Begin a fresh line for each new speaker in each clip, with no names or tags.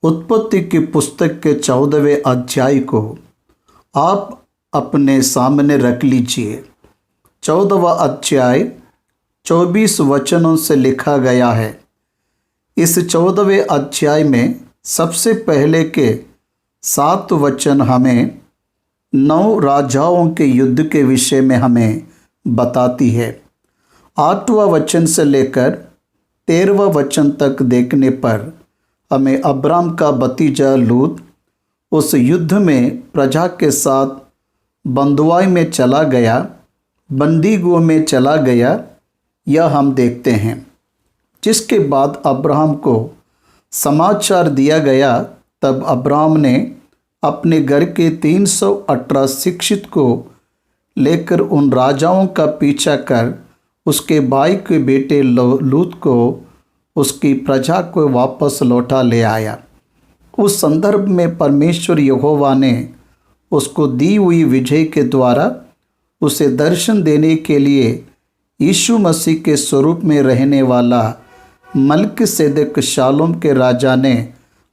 उत्पत्ति की पुस्तक के 14वें अध्याय को आप अपने सामने रख लीजिए। 14वां अध्याय 24 वचनों से लिखा गया है। इस 14वें अध्याय में सबसे पहले के 7 वचन हमें 9 राजाओं के युद्ध के विषय में हमें बताती है। 8वां वचन से लेकर 13वां वचन तक देखने पर हमें अब्राम का भतीजा लूत उस युद्ध में प्रजा के साथ बंधुआई में चला गया, बंदीगृह में चला गया, यह हम देखते हैं। जिसके बाद अब्राहम को समाचार दिया गया, तब अब्राहम ने अपने घर के 318 शिक्षित को लेकर उन राजाओं का पीछा कर उसके भाई के बेटे लूत को उसकी प्रजा को वापस लौटा ले आया। उस संदर्भ में परमेश्वर यहोवा ने उसको दी हुई विजय के द्वारा उसे दर्शन देने के लिए यीशु मसीह के स्वरूप में रहने वाला मलिकिसेदेक शालोम के राजा ने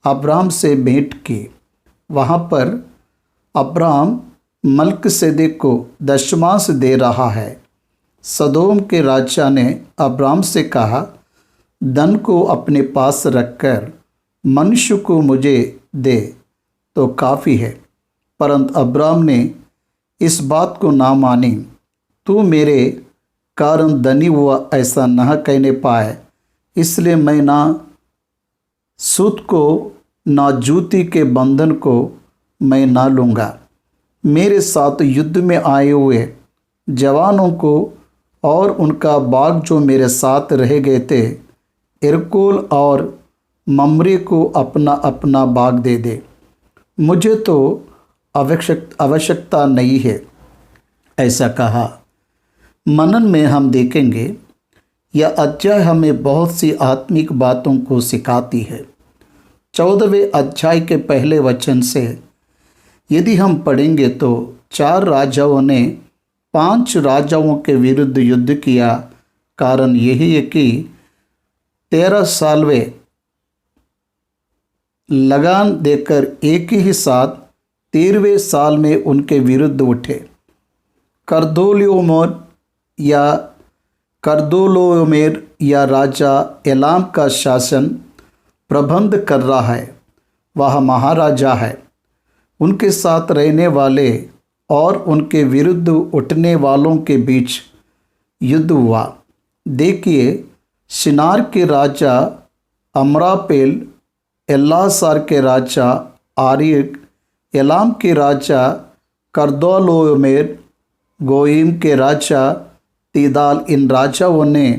अब्राहम से भेंट की। वहाँ पर अब्राहम मलिकिसेदेक को दशमांश दे रहा है। सदोम के राजा ने अब्राहम से कहा, धन को अपने पास रखकर मनुष्य को मुझे दे तो काफ़ी है। परंतु अब्राहम ने इस बात को ना मानी। तू मेरे कारण धनी हुआ ऐसा न कहने पाए, इसलिए मैं ना सूत को ना जूती के बंधन को मैं ना लूँगा। मेरे साथ युद्ध में आए हुए जवानों को और उनका बाग जो मेरे साथ रह गए थे, एरकोल और मम्रे को अपना अपना बाग दे दे। मुझे तो आवश्यकता नहीं है, ऐसा कहा। मनन में हम देखेंगे यह अध्याय हमें बहुत सी आत्मिक बातों को सिखाती है। 14वें अध्याय के पहले वचन से यदि हम पढ़ेंगे तो 4 राजाओं ने 5 राजाओं के विरुद्ध युद्ध किया। कारण यही है कि 13 साल वे लगान देकर एक ही साथ 13वें साल में उनके विरुद्ध उठे। कर्दोलोमेर या राजा एलाम का शासन प्रबंध कर रहा है। वह महाराजा है। उनके साथ रहने वाले और उनके विरुद्ध उठने वालों के बीच युद्ध हुआ। देखिए, शिनार के राजा अमरापेल, एल्लासार के राजा आरिक, एलाम के राजा कर्दोलोमेर, गोइम के राजा तीदाल, इन राजाओं ने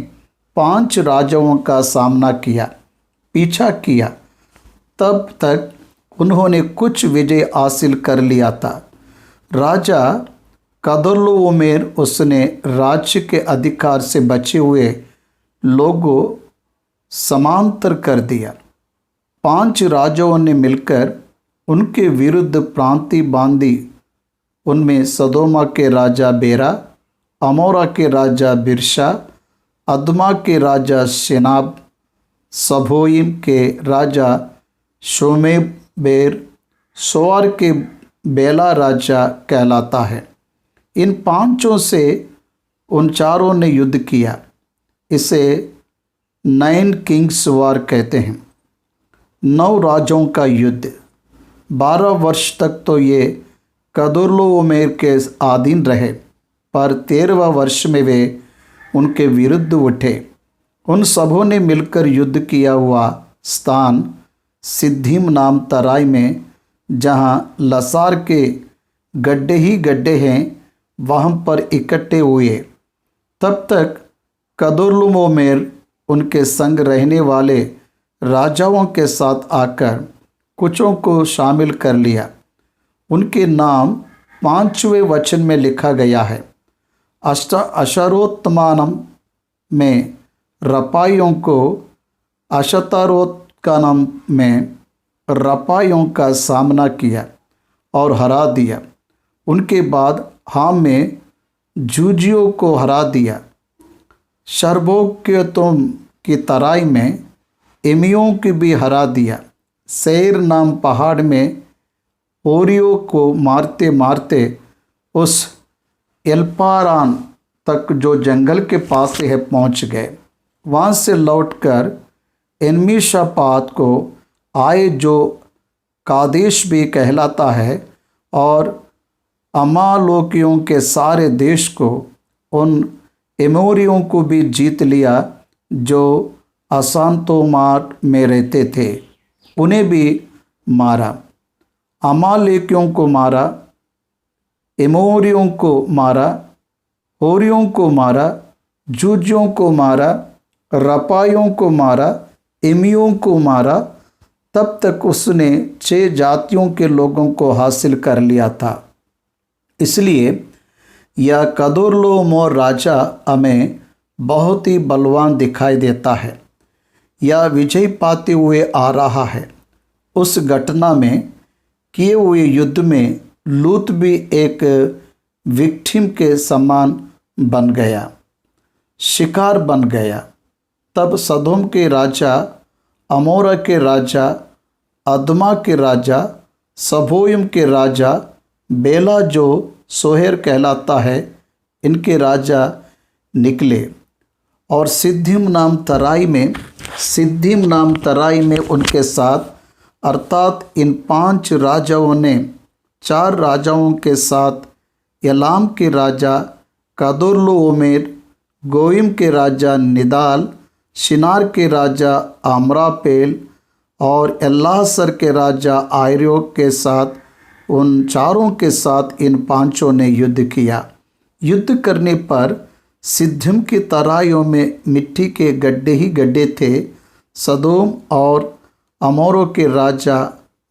5 राजाओं का सामना किया, पीछा किया। तब तक उन्होंने कुछ विजय हासिल कर लिया था। राजा कर्दोलोमेर उसने राज्य के अधिकार से बचे हुए लोगों समांतर कर दिया। 5 राजाओं ने मिलकर उनके विरुद्ध प्रांति बांधी। उनमें सदोमा के राजा बेरा, अमोरा के राजा बिरशा, अदमा के राजा शेनाब, सबोइम के राजा शोमेबेर, सोआर के बेला राजा कहलाता है। इन 5 से उन 4 ने युद्ध किया। इसे 9 किंग्स वार कहते हैं। 9 राजाओं का युद्ध। 12 वर्ष तक तो ये कर्दोलोमेर के अधीन रहे, पर 13वां वर्ष में वे उनके विरुद्ध उठे। उन सबों ने मिलकर युद्ध किया हुआ स्थान सिद्धिम नाम तराई में, जहाँ लसार के गड्ढे ही गड्ढे हैं, वहाँ पर इकट्ठे हुए। तब तक कर्दोलोमेर उनके संग रहने वाले राजाओं के साथ आकर कुछों को शामिल कर लिया। उनके नाम 5वें वचन में लिखा गया है। अशरोत्मानम में रपाइयों को, अशतारोत्कानम में रपाइयों का सामना किया और हरा दिया। उनके बाद हाम में जूजियों को हरा दिया। शर्बोक्योतोम की तराई में एमियों को भी हरा दिया। सेर नाम पहाड़ में होरियों को मारते मारते उस एल्पारान तक जो जंगल के पास है पहुंच गए। वहाँ से लौटकर एनमीशापात को आए जो कादेश भी कहलाता है, और अमालोकियों के सारे देश को, उन एमोरियों को भी जीत लिया जो असांतोमार में रहते थे, उन्हें भी मारा। अमालेकियों को मारा, एमोरियों को मारा, होरियों को मारा, जूजियों को मारा, रपाइयों को मारा, एमियों को मारा। तब तक उसने 6 जातियों के लोगों को हासिल कर लिया था। इसलिए यह कदोर्लाओमर राजा हमें बहुत ही बलवान दिखाई देता है। यह विजय पाते हुए आ रहा है। उस घटना में किए हुए युद्ध में लूत भी एक विक्टिम के समान बन गया, शिकार बन गया। तब सदोम के राजा, अमोरा के राजा, अदमा के राजा, सबोयम के राजा, बेला जो सोहेर कहलाता है, इनके राजा निकले और सिद्धिम नाम तराई में उनके साथ, अर्थात इन 5 राजाओं ने 4 राजाओं के साथ एलाम के राजा कदोर्लाओमेर, गोइम के राजा निदाल, शिनार के राजा अमरापेल और एल्लासर के राजा आयरोक के साथ, उन चारों के साथ इन 5 ने युद्ध किया। युद्ध करने पर सिद्धिम की तराइयों में मिट्टी के गड्ढे ही गड्ढे थे। सदोम और अमोरों के राजा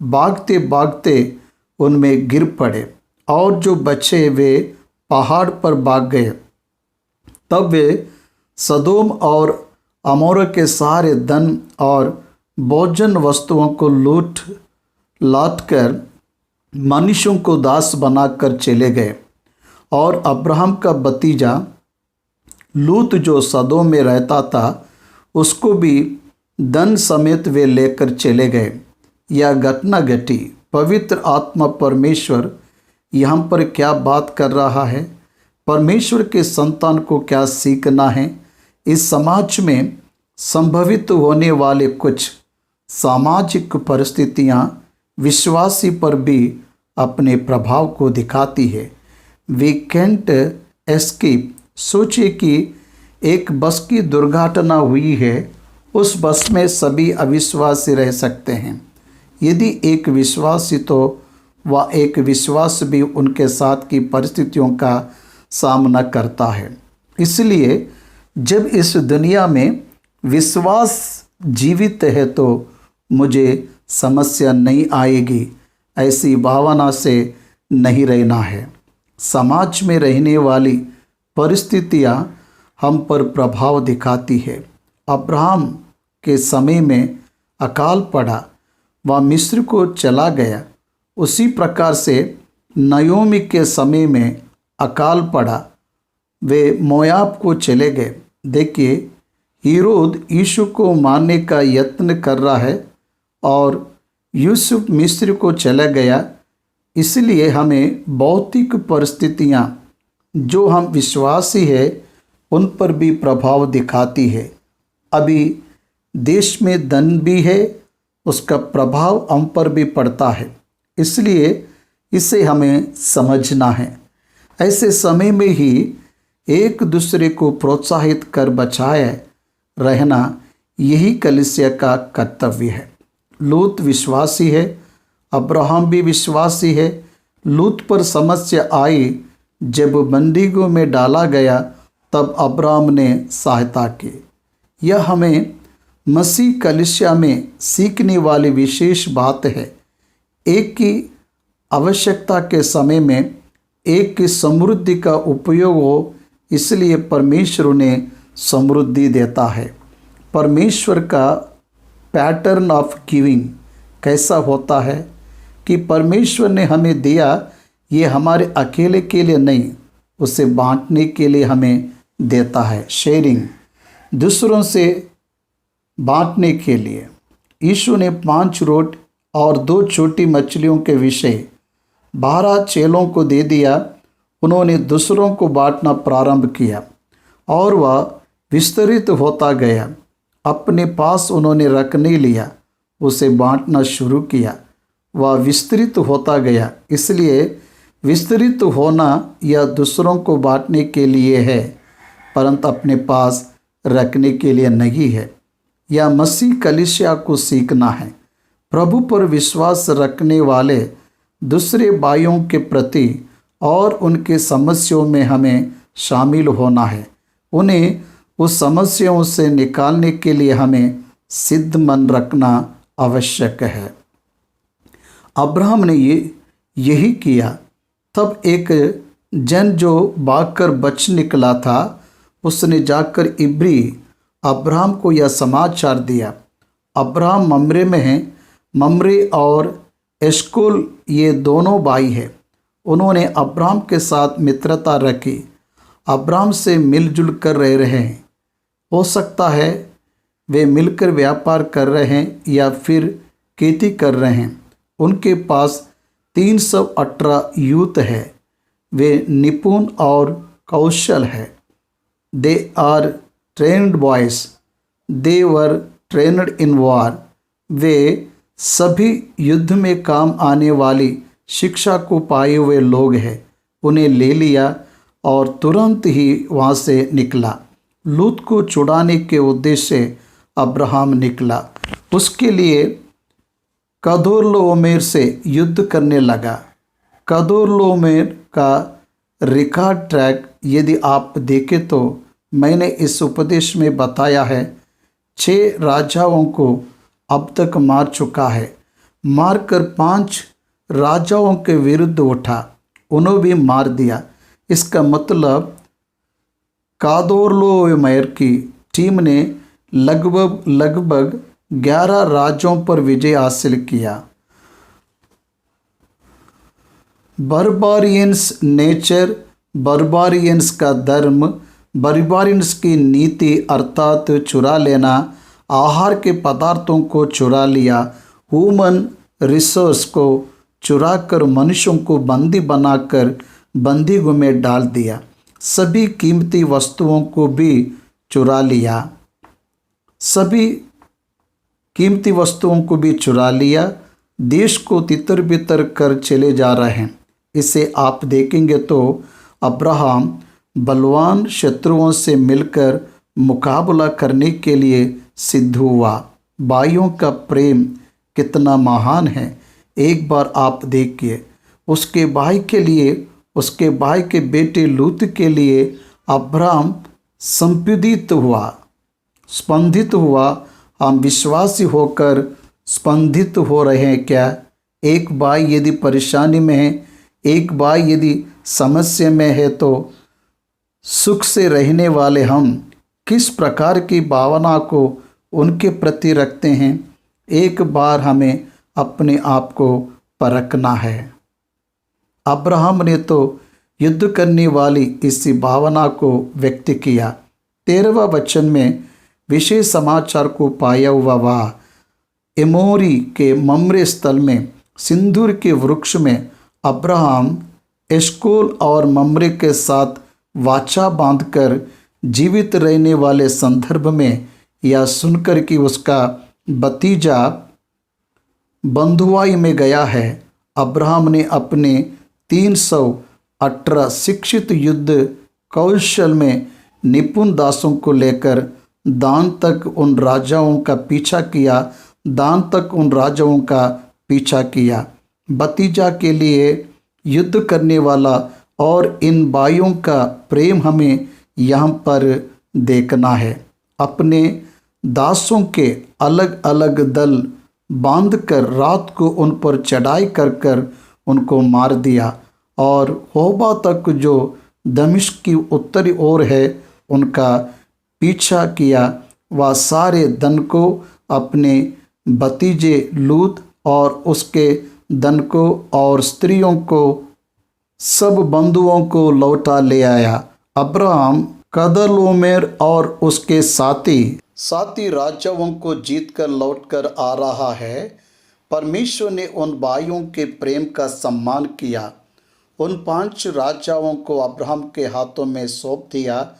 भागते भागते उनमें गिर पड़े और जो बचे वे पहाड़ पर भाग गए। तब वे सदोम और अमोरा के सारे धन और भोजन वस्तुओं को लूट लाट कर मनुष्यों को दास बनाकर चले गए। और अब्राहम का भतीजा लूत जो सदोम में रहता था, उसको भी धन समेत वे लेकर चले गए। यह घटना घटी। पवित्र आत्मा परमेश्वर यहाँ पर क्या बात कर रहा है? परमेश्वर के संतान को क्या सीखना है? इस समाज में संभवित होने वाले कुछ सामाजिक परिस्थितियाँ विश्वासी पर भी अपने प्रभाव को दिखाती है। We can't escape. सोचिए कि एक बस की दुर्घटना हुई है। उस बस में सभी अविश्वासी रह सकते हैं। यदि एक विश्वासी, तो वह एक विश्वास भी उनके साथ की परिस्थितियों का सामना करता है। इसलिए जब इस दुनिया में विश्वास जीवित है तो मुझे समस्या नहीं आएगी, ऐसी भावना से नहीं रहना है। समाज में रहने वाली परिस्थितियाँ हम पर प्रभाव दिखाती है। अब्राहम के समय में अकाल पड़ा, वह मिस्र को चला गया। उसी प्रकार से नयोमी के समय में अकाल पड़ा, वे मोयाब को चले गए। देखिए, हेरोद यीशु को मारने का यत्न कर रहा है और यूसुफ मिस्र को चला गया। इसलिए हमें भौतिक परिस्थितियाँ जो हम विश्वासी है उन पर भी प्रभाव दिखाती है। अभी देश में धन भी है, उसका प्रभाव हम पर भी पड़ता है। इसलिए इसे हमें समझना है। ऐसे समय में ही एक दूसरे को प्रोत्साहित कर बचाए रहना यही कलीसिया का कर्तव्य है। लूत विश्वासी है, अब्राहम भी विश्वासी है। लूत पर समस्या आई जब बंदीगृह में डाला गया, तब अब्राहम ने सहायता की। यह हमें मसीह कलीसिया में सीखने वाली विशेष बात है। एक की आवश्यकता के समय में एक की समृद्धि का उपयोग हो, इसलिए परमेश्वर उन्हें समृद्धि देता है। परमेश्वर का पैटर्न ऑफ गिविंग कैसा होता है कि परमेश्वर ने हमें दिया, ये हमारे अकेले के लिए नहीं, उसे बांटने के लिए हमें देता है। शेयरिंग, दूसरों से बांटने के लिए। यीशु ने 5 रोटी और 2 छोटी मछलियों के विषय 12 चेलों को दे दिया। उन्होंने दूसरों को बांटना प्रारंभ किया और वह विस्तृत होता गया। अपने पास उन्होंने रख नहीं लिया, उसे बांटना शुरू किया। वह विस्तृत होता गया। इसलिए विस्तृत होना यह दूसरों को बांटने के लिए है, परंतु अपने पास रखने के लिए नहीं है। यह मसीह कलीसिया को सीखना है। प्रभु पर विश्वास रखने वाले दूसरे भाइयों के प्रति और उनके समस्याओं में हमें शामिल होना है। उन्हें उस समस्याओं से निकालने के लिए हमें सिद्ध मन रखना आवश्यक है। अब्राहम ने यही किया। तब एक जन जो भागकर बच निकला था, उसने जाकर इब्री अब्राहम को यह समाचार दिया। अब्राहम ममरे में है। ममरे और एशकोल ये दोनों भाई हैं। उन्होंने अब्राहम के साथ मित्रता रखी। अब्राहम से मिलजुल कर रह रहे हैं। हो सकता है वे मिलकर व्यापार कर रहे हैं या फिर खेती कर रहे हैं। उनके पास 318 यूथ है। वे निपुण और कौशल है। They are trained boys, they were trained in war. वे सभी युद्ध में काम आने वाली शिक्षा को पाए हुए लोग हैं। उन्हें ले लिया और तुरंत ही वहाँ से निकला। लूत को छुड़ाने के उद्देश्य से अब्राहम निकला। उसके लिए कदोर्लाओमेर से युद्ध करने लगा। कदोर्लाओमेर का रिकॉर्ड ट्रैक यदि आप देखें तो मैंने इस उपदेश में बताया है। 6 राजाओं को अब तक मार चुका है। मारकर 5 राजाओं के विरुद्ध उठा, उन्हें भी मार दिया। इसका मतलब कदोर्लाओमेर की टीम ने लगभग 11 राज्यों पर विजय हासिल किया। बर्बारियंस नेचर, बर्बारियंस का धर्म, बर्बारियंस की नीति अर्थात चुरा लेना, आहार के पदार्थों को चुरा लिया, ह्यूमन रिसोर्स को चुरा कर मनुष्यों को बंदी बनाकर बंदीगृह में डाल दिया। सभी कीमती वस्तुओं को भी चुरा लिया। सभी कीमती वस्तुओं को भी चुरा लिया। देश को तितर बितर कर चले जा रहे हैं। इसे आप देखेंगे तो अब्राहम बलवान शत्रुओं से मिलकर मुकाबला करने के लिए सिद्ध हुआ। भाइयों का प्रेम कितना महान है। एक बार आप देखिए, उसके भाई के लिए, उसके भाई के बेटे लूत के लिए अब्राहम संपीड़ित हुआ, स्पंदित हुआ। हम विश्वासी होकर स्पंदित हो रहे हैं क्या? एक भाई यदि परेशानी में है, एक भाई यदि समस्या में है, तो सुख से रहने वाले हम किस प्रकार की भावना को उनके प्रति रखते हैं? एक बार हमें अपने आप को परखना है। अब्राहम ने तो युद्ध करने वाली इसी भावना को व्यक्त किया। 13वां वचन में विशेष समाचार को पाया हुआ वह एमोरी के ममरे स्थल में सिंदूर के वृक्ष में अब्राहम एशकोल और ममरे के साथ वाचा बांधकर जीवित रहने वाले संदर्भ में यह सुनकर कि उसका भतीजा बंधुआई में गया है, अब्राहम ने अपने 318 शिक्षित युद्ध कौशल में निपुण दासों को लेकर दान तक उन राजाओं का पीछा किया, दान तक उन राजाओं का पीछा किया। भतीजा के लिए युद्ध करने वाला और इन भाइयों का प्रेम हमें यहाँ पर देखना है। अपने दासों के अलग अलग दल बांधकर रात को उन पर चढ़ाई कर कर उनको मार दिया और होबा तक जो दमिश्क की उत्तरी ओर है उनका पीछा किया। वह सारे धन को अपने भतीजे लूत और उसके धन को और स्त्रियों को, सब बंधुओं को लौटा ले आया। अब्राहम कदोर्लाओमेर और उसके साथी राजाओं को जीत कर लौट कर आ रहा है, परमेश्वर ने उन भाइयों के प्रेम का सम्मान किया। उन 5 राजाओं को अब्राहम के हाथों में सौंप दिया।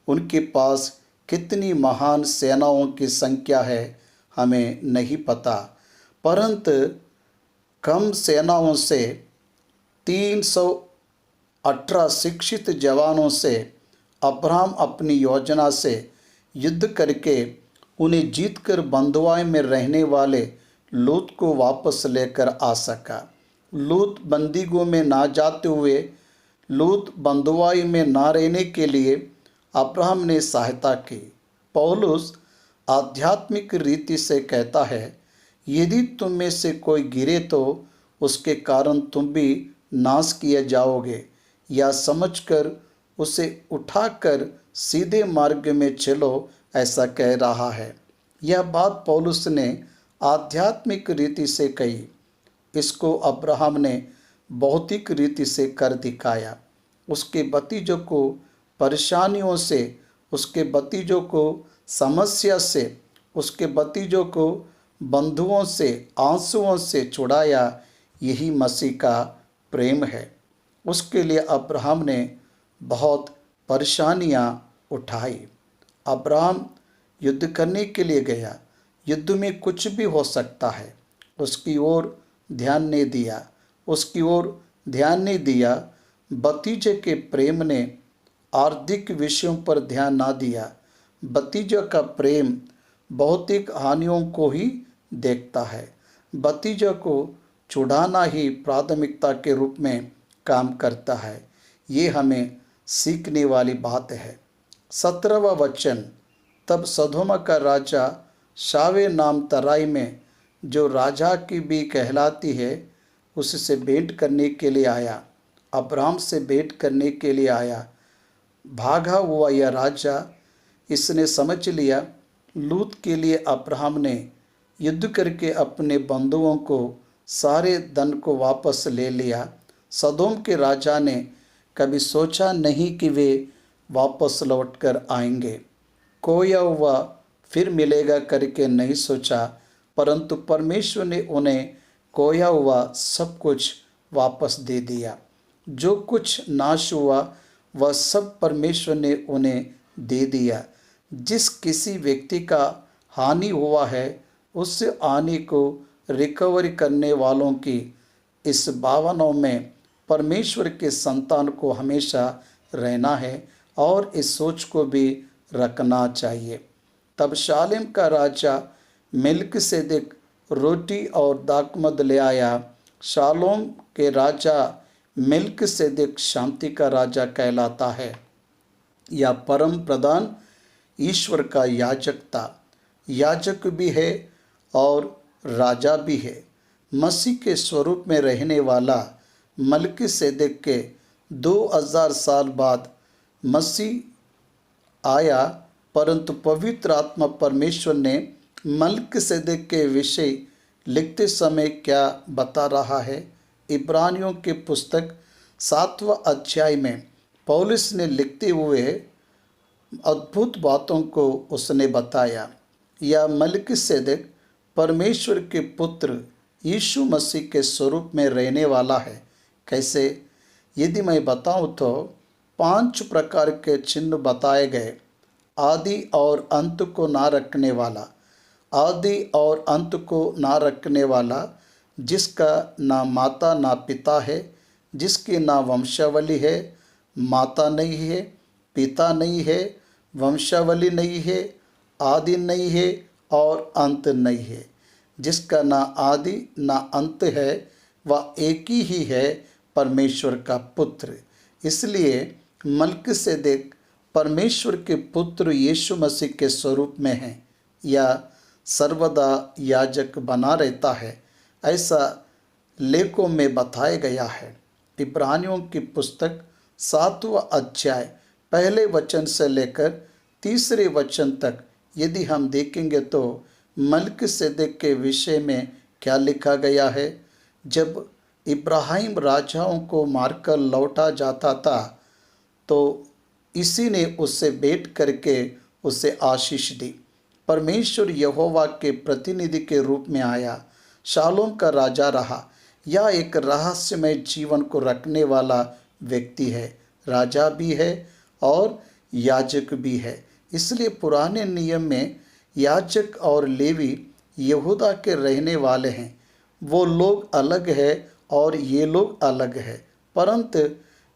उनके पास कितनी महान सेनाओं की संख्या है हमें नहीं पता, परंतु कम सेनाओं से 318 शिक्षित जवानों से अब्राहम अपनी योजना से युद्ध करके उन्हें जीतकर बंधुआई में रहने वाले लूत को वापस लेकर आ सका। लूत बंदीगृह में ना जाते हुए लूत बंधुआई में ना रहने के लिए अब्राहम ने सहायता की। पौलुस आध्यात्मिक रीति से कहता है, यदि तुम में से कोई गिरे तो उसके कारण तुम भी नाश किए जाओगे, या समझकर उसे उठाकर सीधे मार्ग में चलो, ऐसा कह रहा है। यह बात पौलुस ने आध्यात्मिक रीति से कही। इसको अब्राहम ने भौतिक रीति से कर दिखाया। उसके भतीजों को परेशानियों से, उसके भतीजों को समस्या से, उसके भतीजों को बंधुओं से, आंसुओं से छुड़ाया। यही मसीह का प्रेम है। उसके लिए अब्राहम ने बहुत परेशानियां उठाई। अब्राहम युद्ध करने के लिए गया। युद्ध में कुछ भी हो सकता है। उसकी ओर ध्यान नहीं दिया, उसकी ओर ध्यान नहीं दिया। भतीजे के प्रेम ने आर्थिक विषयों पर ध्यान ना दिया। भतीजे का प्रेम भौतिक हानियों को ही देखता है। भतीजे को छुड़ाना ही प्राथमिकता के रूप में काम करता है। ये हमें सीखने वाली बात है। 17वां वचन, तब सदोम का राजा शावे नाम तराई में, जो राजा की भी कहलाती है, उससे भेंट करने के लिए आया। अब्राहम से भेंट करने के लिए आया। भागा हुआ यह राजा, इसने समझ लिया लूत के लिए अब्राहम ने युद्ध करके अपने बंधुओं को, सारे धन को वापस ले लिया। सदोम के राजा ने कभी सोचा नहीं कि वे वापस लौटकर आएंगे। खोया हुआ फिर मिलेगा करके नहीं सोचा, परंतु परमेश्वर ने उन्हें खोया हुआ सब कुछ वापस दे दिया। जो कुछ नाश हुआ वह सब परमेश्वर ने उन्हें दे दिया। जिस किसी व्यक्ति का हानि हुआ है, उस हानि को रिकवरी करने वालों की इस भावनाओं में परमेश्वर के संतान को हमेशा रहना है और इस सोच को भी रखना चाहिए। तब शालेम का राजा मेल्किसेदेक रोटी और दाखमद ले आया। शालोम के राजा मेल्किसेदेक शांति का राजा कहलाता है। या परम प्रधान ईश्वर का याजक था। याजक भी है और राजा भी है। मसीह के स्वरूप में रहने वाला मल्कीसेदेक के 2000 साल बाद मसीह आया, परंतु पवित्र आत्मा परमेश्वर ने मल्कीसेदेक के विषय लिखते समय क्या बता रहा है? इब्रानियों की पुस्तक 7वां अध्याय में पौलुस ने लिखते हुए अद्भुत बातों को उसने बताया। यह मल्कीसेदेक परमेश्वर के पुत्र यीशु मसीह के स्वरूप में रहने वाला है। कैसे? यदि मैं बताऊं तो 5 प्रकार के चिन्ह बताए गए। आदि और अंत को ना रखने वाला, आदि और अंत को ना रखने वाला, जिसका ना माता ना पिता है, जिसकी ना वंशावली है, माता नहीं है, पिता नहीं है, वंशावली नहीं है, आदि नहीं है और अंत नहीं है। जिसका ना आदि ना अंत है, वह एक ही है, परमेश्वर का पुत्र। इसलिए मल्कीसेदेक परमेश्वर के पुत्र यीशु मसीह के स्वरूप में है या सर्वदा याजक बना रहता है, ऐसा लेखों में बताया गया है। इब्रानियों की पुस्तक 7वां अध्याय पहले वचन से लेकर 3 वचन तक यदि हम देखेंगे तो मल्कीसेदेक के विषय में क्या लिखा गया है। जब इब्राहिम राजाओं को मारकर लौटा जाता था तो इसी ने उससे भेंट करके उसे आशीष दी। परमेश्वर यहोवा के प्रतिनिधि के रूप में आया, शालोम का राजा रहा। यह एक रहस्यमय जीवन को रखने वाला व्यक्ति है, राजा भी है और याजक भी है। इसलिए पुराने नियम में याजक और लेवी यहूदा के रहने वाले हैं। वो लोग अलग है और ये लोग अलग है। परंतु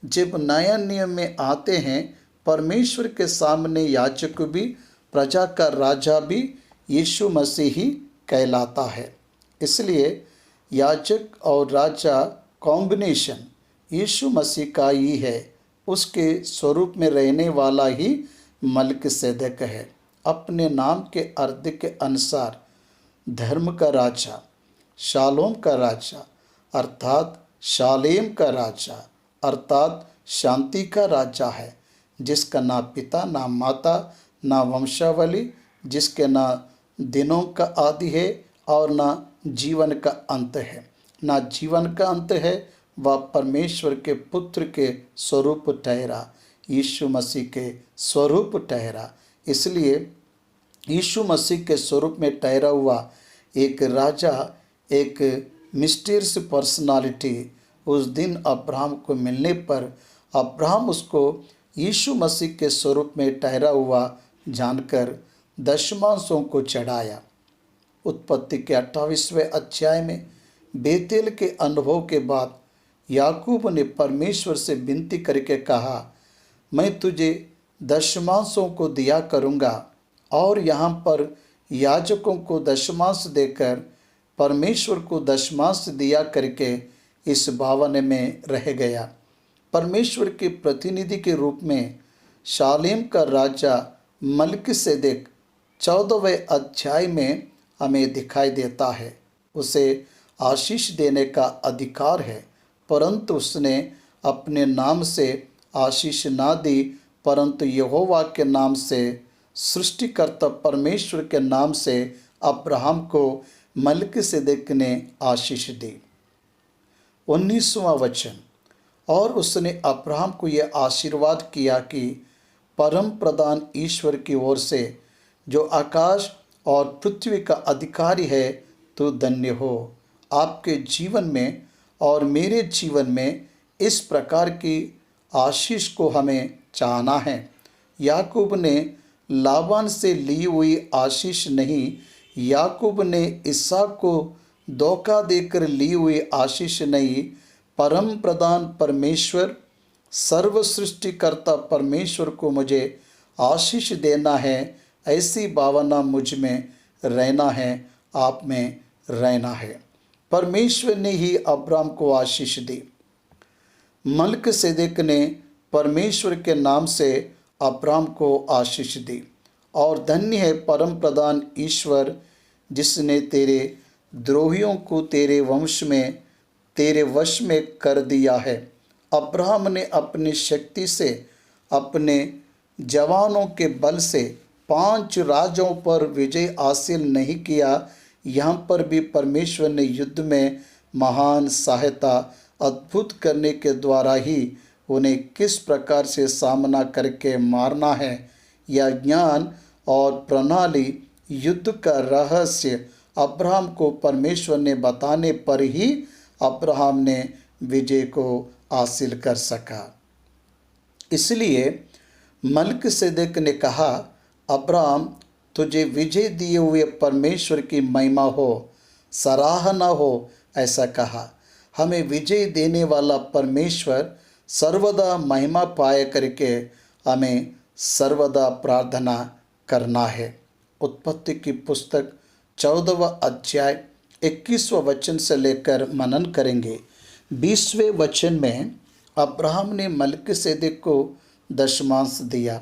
जब नया नियम में आते हैं, परमेश्वर के सामने याजक भी, प्रजा का राजा भी यीशु मसीह ही कहलाता है। इसलिए याजक और राजा कॉम्बिनेशन यीशु मसीह का ही है। उसके स्वरूप में रहने वाला ही मलिकिसेदेक है। अपने नाम के अर्थ के अनुसार धर्म का राजा, शालोम का राजा अर्थात शालेम का राजा अर्थात शांति का राजा है, जिसका ना पिता ना माता ना वंशावली, जिसके ना दिनों का आदि है और ना जीवन का अंत है। ना जीवन का अंत है, वह परमेश्वर के पुत्र के स्वरूप ठहरा, यीशु मसीह के स्वरूप ठहरा। इसलिए यीशु मसीह के स्वरूप में ठहरा हुआ एक राजा, एक मिस्टीरियस पर्सनालिटी, उस दिन अब्राहम को मिलने पर अब्राहम उसको यीशु मसीह के स्वरूप में ठहरा हुआ जानकर दशमांशों को चढ़ाया। उत्पत्ति के 28वें अध्याय में बेतेल के अनुभव के बाद याकूब ने परमेश्वर से विनती करके कहा, मैं तुझे दशमांशों को दिया करूँगा। और यहाँ पर याजकों को दशमांश देकर परमेश्वर को दशमांश दिया करके इस भावन में रह गया। परमेश्वर के प्रतिनिधि के रूप में शालेम का राजा मलिकिसेदेक 14वें अध्याय में हमें दिखाई देता है। उसे आशीष देने का अधिकार है, परंतु उसने अपने नाम से आशीष ना दी, परंतु यहोवा के नाम से, सृष्टिकर्ता परमेश्वर के नाम से अब्राहम को मलिकिसेदेक ने आशीष दी। 19वां वचन, और उसने अब्राहम को यह आशीर्वाद किया कि परम प्रधान ईश्वर की ओर से, जो आकाश और पृथ्वी का अधिकारी है, तो धन्य हो। आपके जीवन में और मेरे जीवन में इस प्रकार की आशीष को हमें चाहना है। याकूब ने लाबान से ली हुई आशीष नहीं, याकूब ने इसहाक को धोखा देकर ली हुई आशीष नहीं, परम प्रधान परमेश्वर, सर्व सृष्टिकर्ता परमेश्वर को मुझे आशीष देना है, ऐसी भावना मुझ में रहना है, आप में रहना है। परमेश्वर ने ही अब्राहम को आशीष दी। मलिकिसेदेक ने परमेश्वर के नाम से अब्राहम को आशीष दी। और धन्य है परम प्रधान ईश्वर, जिसने तेरे द्रोहियों को तेरे वंश में, तेरे वश में कर दिया है। अब्राहम ने अपनी शक्ति से, अपने जवानों के बल से 5 राजाओं पर विजय हासिल नहीं किया। यहाँ पर भी परमेश्वर ने युद्ध में महान सहायता अद्भुत करने के द्वारा ही उन्हें किस प्रकार से सामना करके मारना है, यह ज्ञान और प्रणाली, युद्ध का रहस्य अब्राहम को परमेश्वर ने बताने पर ही अब्राहम ने विजय को हासिल कर सका। इसलिए मलिकिसेदेक ने कहा, अब्राहम तुझे विजय दिए हुए परमेश्वर की महिमा हो, सराहना हो, ऐसा कहा। हमें विजय देने वाला परमेश्वर सर्वदा महिमा पाए करके हमें सर्वदा प्रार्थना करना है। उत्पत्ति की पुस्तक 14वां अध्याय 21वां वचन से लेकर मनन करेंगे। 20वें वचन में अब्राहम ने मलिकिसेदेक को दशमांश दिया।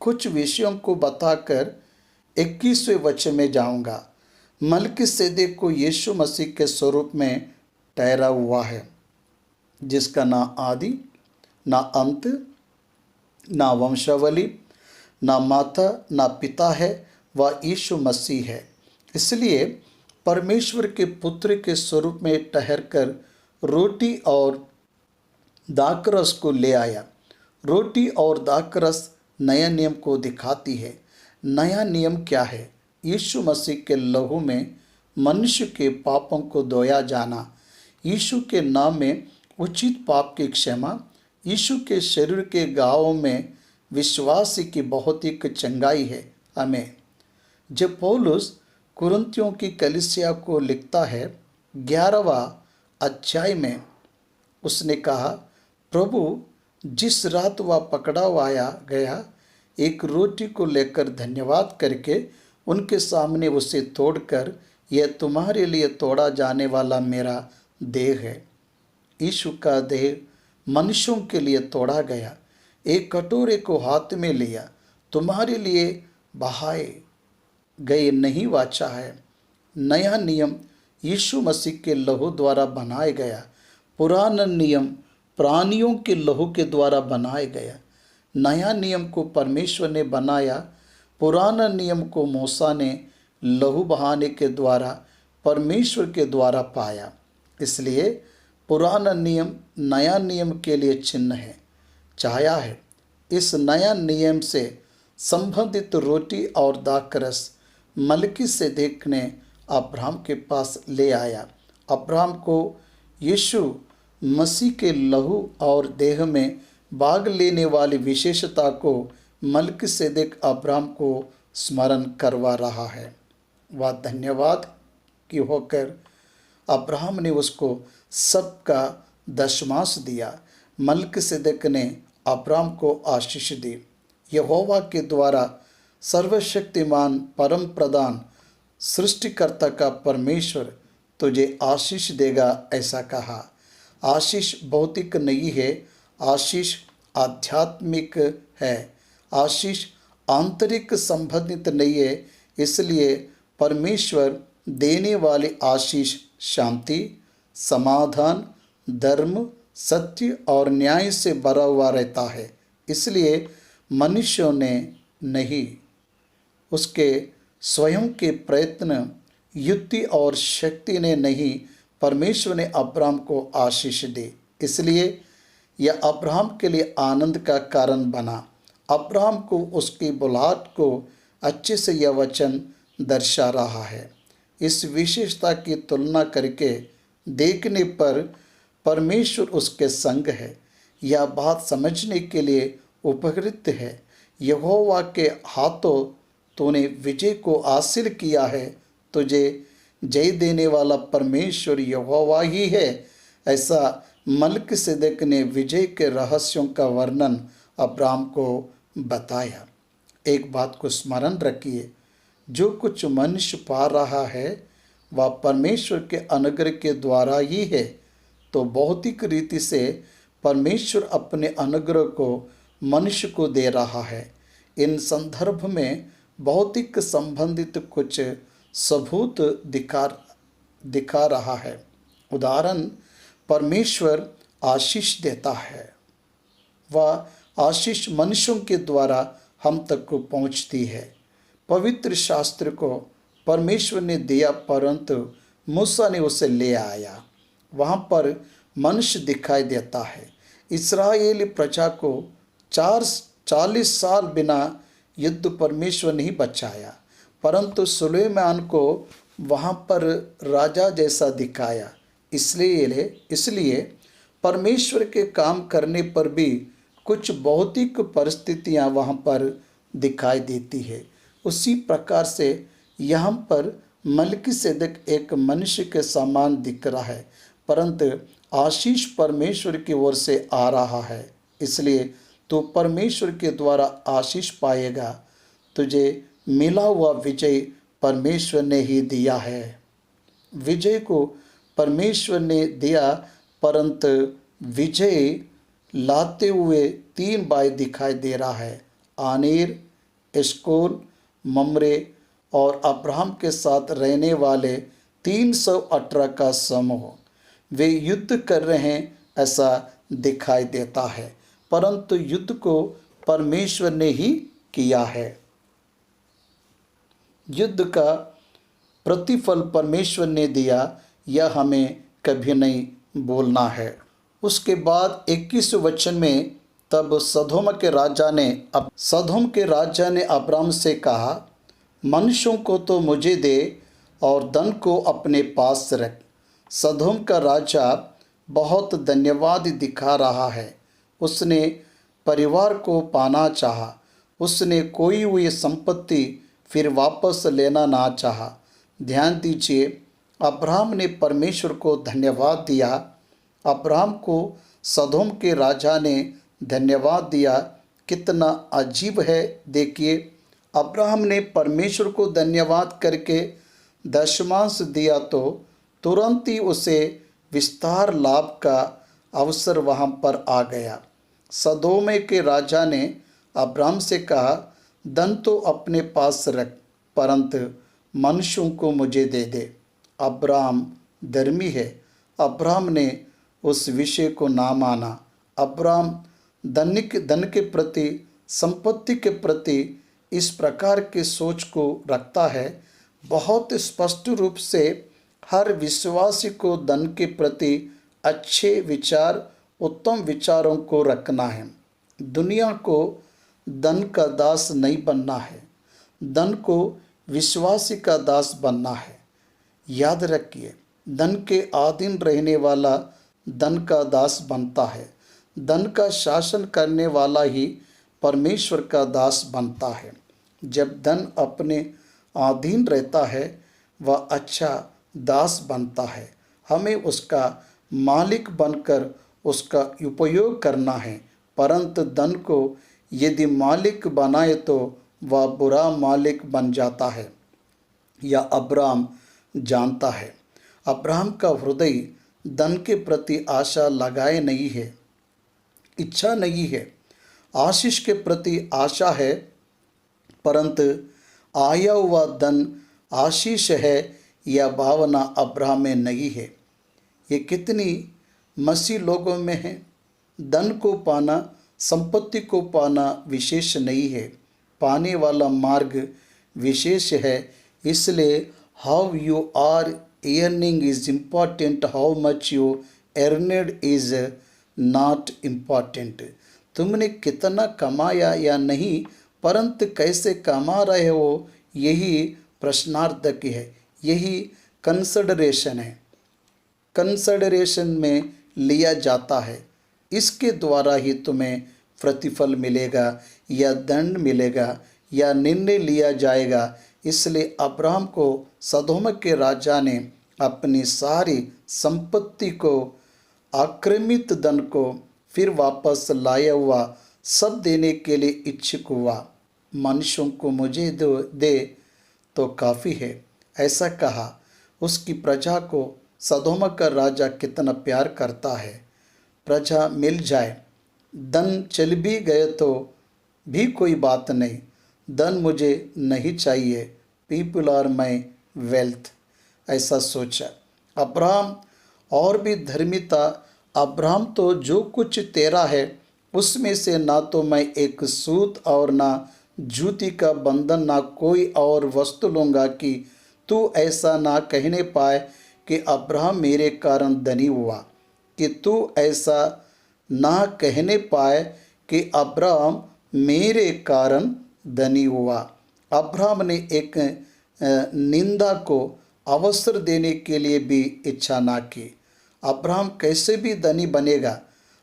कुछ विषयों को बताकर 21वें वचन में जाऊंगा। मलिकिसेदेक को यीशु मसीह के स्वरूप में ठहरा हुआ है, जिसका ना आदि ना अंत, ना वंशावली, ना माता ना पिता है, वह यीशु मसीह है। इसलिए परमेश्वर के पुत्र के स्वरूप में ठहरकर रोटी और दाखरस को ले आया। रोटी और दाखरस नया नियम को दिखाती है। नया नियम क्या है? यीशु मसीह के लहू में मनुष्य के पापों को धोया जाना, यीशु के नाम में उचित पाप की क्षमा, यीशु के शरीर के घावों में विश्वास की बहुत ही चंगाई है। हमें जब पौलुस कुरिन्थियों की कलीसिया को लिखता है 11वां अध्याय में, उसने कहा, प्रभु जिस रात वह पकड़वाया गया, एक रोटी को लेकर धन्यवाद करके उनके सामने उसे तोड़कर, यह तुम्हारे लिए तोड़ा जाने वाला मेरा देह है। यीशु का देह मनुष्यों के लिए तोड़ा गया। एक कटोरे को हाथ में लिया, तुम्हारे लिए बहाए गए नहीं वाचा है। नया नियम यीशु मसीह के लहू द्वारा बनाया गया, पुराना नियम प्राणियों के लहू के द्वारा बनाया गया। नया नियम को परमेश्वर ने बनाया, पुराना नियम को मूसा ने लहू बहाने के द्वारा परमेश्वर के द्वारा पाया। इसलिए पुराना नियम नया नियम के लिए चिन्ह है, छाया है। इस नया नियम से संबंधित रोटी और दाखरस मलकीसेदेक ने अब्राहम के पास ले आया। अब्राहम को यीशु मसीह के लहू और देह में भाग लेने वाली विशेषता को मलकीसेदेक अब्राहम को स्मरण करवा रहा है। वह धन्यवाद की होकर अब्राहम ने उसको सबका दशमांश दिया। मलकीसेदेक ने अब्राहम को आशीष दी। यहोवा के द्वारा सर्वशक्तिमान परम प्रधान सृष्टिकर्ता का परमेश्वर तुझे आशीष देगा, ऐसा कहा। आशीष भौतिक नहीं है, आशीष आध्यात्मिक है। आशीष आंतरिक संबंधित नहीं है। इसलिए परमेश्वर देने वाली आशीष शांति, समाधान, धर्म, सत्य और न्याय से भरा हुआ रहता है। इसलिए मनुष्यों ने नहीं, उसके स्वयं के प्रयत्न, युक्ति और शक्ति ने नहीं, परमेश्वर ने अब्राहम को आशीष दी। इसलिए यह अब्राहम के लिए आनंद का कारण बना। अब्राहम को उसकी बुलाहट को अच्छे से यह वचन दर्शा रहा है। इस विशेषता की तुलना करके देखने पर परमेश्वर उसके संग है। यह बात समझने के लिए उपकृत है। यहोवा के हाथों तूने विजय को हासिल किया है। तुझे जय देने वाला परमेश्वर यहोवा ही है। ऐसा मलकीसेदेक ने विजय के रहस्यों का वर्णन अब्राहम को बताया। एक बात को स्मरण रखिए, जो कुछ मनुष्य पा रहा है वह परमेश्वर के अनुग्रह के द्वारा ही है। तो भौतिक रीति से परमेश्वर अपने अनुग्रह को मनुष्य को दे रहा है। इन संदर्भ में भौतिक संबंधित कुछ सबूत दिखा रहा है। उदाहरण, परमेश्वर आशीष देता है। वह आशीष मनुष्यों के द्वारा हम तक को पहुंचती है। पवित्र शास्त्र को परमेश्वर ने दिया, परंतु मूसा ने उसे ले आया। वहाँ पर मनुष्य दिखाई देता है। इस्राएली प्रजा को 40 साल बिना युद्ध परमेश्वर नहीं बचाया, परंतु सुलेमान को वहाँ पर राजा जैसा दिखाया। इसलिए परमेश्वर के काम करने पर भी कुछ भौतिक परिस्थितियाँ वहाँ पर दिखाई देती है। उसी प्रकार से यहाँ पर मलकीसेदेक एक मनुष्य के समान दिख रहा है, परंतु आशीष परमेश्वर की ओर से आ रहा है। इसलिए तो परमेश्वर के द्वारा आशीष पाएगा। तुझे मिला हुआ विजय परमेश्वर ने ही दिया है। विजय को परमेश्वर ने दिया, परंतु विजय लाते हुए 3 भाई दिखाई दे रहा है, आनेर, एस्कोल, ममरे और अब्राहम के साथ रहने वाले 318 का समूह। वे युद्ध कर रहे हैं ऐसा दिखाई देता है, परंतु युद्ध को परमेश्वर ने ही किया है। युद्ध का प्रतिफल परमेश्वर ने दिया, यह हमें कभी नहीं बोलना है। उसके बाद 21 वचन में, तब सदोम के राजा ने अब्राम से कहा, मनुष्यों को तो मुझे दे, और धन को अपने पास रख। सदोम का राजा बहुत धन्यवाद दिखा रहा है। उसने परिवार को पाना चाहा। उसने खोई हुई संपत्ति फिर वापस लेना ना चाहा। ध्यान दीजिए, अब्राहम ने परमेश्वर को धन्यवाद दिया। अब्राहम को सदोम के राजा ने धन्यवाद दिया। कितना अजीब है। देखिए, अब्राहम ने परमेश्वर को धन्यवाद करके दशमांश दिया तो तुरंत ही उसे विस्तार लाभ का अवसर वहाँ पर आ गया। सदोम के राजा ने अब्राहम से कहा, धन तो अपने पास रख, परंतु मनुष्यों को मुझे दे दे। अब्राहम धर्मी है। अब्राहम ने उस विषय को ना माना। अब्राहम धन के प्रति, संपत्ति के प्रति इस प्रकार की सोच को रखता है। बहुत स्पष्ट रूप से हर विश्वासी को धन के प्रति अच्छे विचार, उत्तम विचारों को रखना है। दुनिया को धन का दास नहीं बनना है। धन को विश्वासी का दास बनना है। याद रखिए, धन के अधीन रहने वाला धन का दास बनता है। धन का शासन करने वाला ही परमेश्वर का दास बनता है। जब धन अपने अधीन रहता है, वह अच्छा दास बनता है। हमें उसका मालिक बनकर उसका उपयोग करना है। परंतु धन को यदि मालिक बनाए तो वह बुरा मालिक बन जाता है। यह अब्राहम जानता है। अब्राहम का हृदय धन के प्रति आशा लगाए नहीं है, इच्छा नहीं है। आशीष के प्रति आशा है, परंतु आया हुआ धन आशीष है, यह भावना अब्राहम में नहीं है। ये कितनी मसीह लोगों में है। धन को पाना, संपत्ति को पाना विशेष नहीं है, पाने वाला मार्ग विशेष है। इसलिए how you are earning is important, how much you earned is not important. तुमने कितना कमाया या नहीं, परंतु कैसे कमा रहे हो, यही प्रश्नार्थक है। यही कंसिडरेशन है, कंसिडरेशन में लिया जाता है। इसके द्वारा ही तुम्हें प्रतिफल मिलेगा या दंड मिलेगा या निर्णय लिया जाएगा। इसलिए अब्राहम को सदोम के राजा ने अपनी सारी संपत्ति को, आक्रमित धन को फिर वापस लाया हुआ सब देने के लिए इच्छुक हुआ। मनुष्यों को मुझे दे तो काफ़ी है, ऐसा कहा। उसकी प्रजा को सदोम का राजा कितना प्यार करता है। प्रजा मिल जाए, धन चल भी गए तो भी कोई बात नहीं, धन मुझे नहीं चाहिए, पीपल आर माई वेल्थ, ऐसा सोचा। अब्राहम और भी धर्मी था। अब्राहम तो जो कुछ तेरा है उसमें से ना तो मैं एक सूत और ना जूती का बंधन ना कोई और वस्तु लूँगा, कि तू ऐसा ना कहने पाए कि अब्राहम मेरे कारण धनी हुआ, कि तू ऐसा ना कहने पाए कि अब्राहम मेरे कारण धनी हुआ। अब्राहम ने एक निंदा को अवसर देने के लिए भी इच्छा ना की। अब्राहम कैसे भी धनी बनेगा,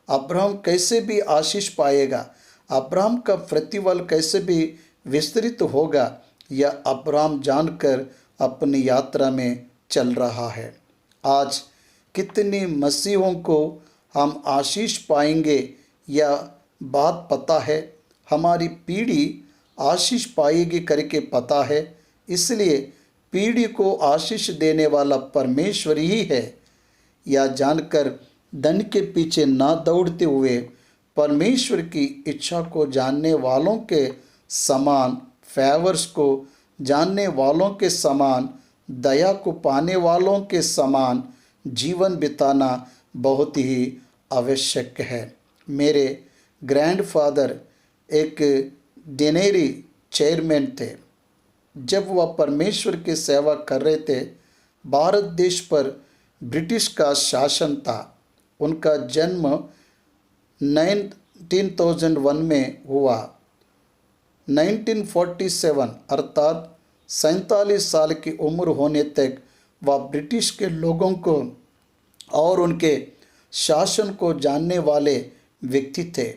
अब्राहम कैसे भी आशीष पाएगा, अब्राहम का प्रतिफल कैसे भी विस्तृत होगा, यह अब्राहम जानकर अपनी यात्रा में चल रहा है। आज कितने मसीहों को हम आशीष पाएंगे, यह बात पता है। हमारी पीढ़ी आशीष पाएगी करके पता है। इसलिए पीढ़ी को आशीष देने वाला परमेश्वर ही है। यह जानकर धन के पीछे ना दौड़ते हुए परमेश्वर की इच्छा को जानने वालों के समान, फेवर्स को जानने वालों के समान, दया को पाने वालों के समान जीवन बिताना बहुत ही आवश्यक है। मेरे ग्रैंडफादर एक डेनेरी चेयरमैन थे। जब वह परमेश्वर की सेवा कर रहे थे, भारत देश पर ब्रिटिश का शासन था। उनका जन्म 1901 में हुआ। 1947 अर्थात 47 साल की उम्र होने तक वह ब्रिटिश के लोगों को और उनके शासन को जानने वाले व्यक्ति थे।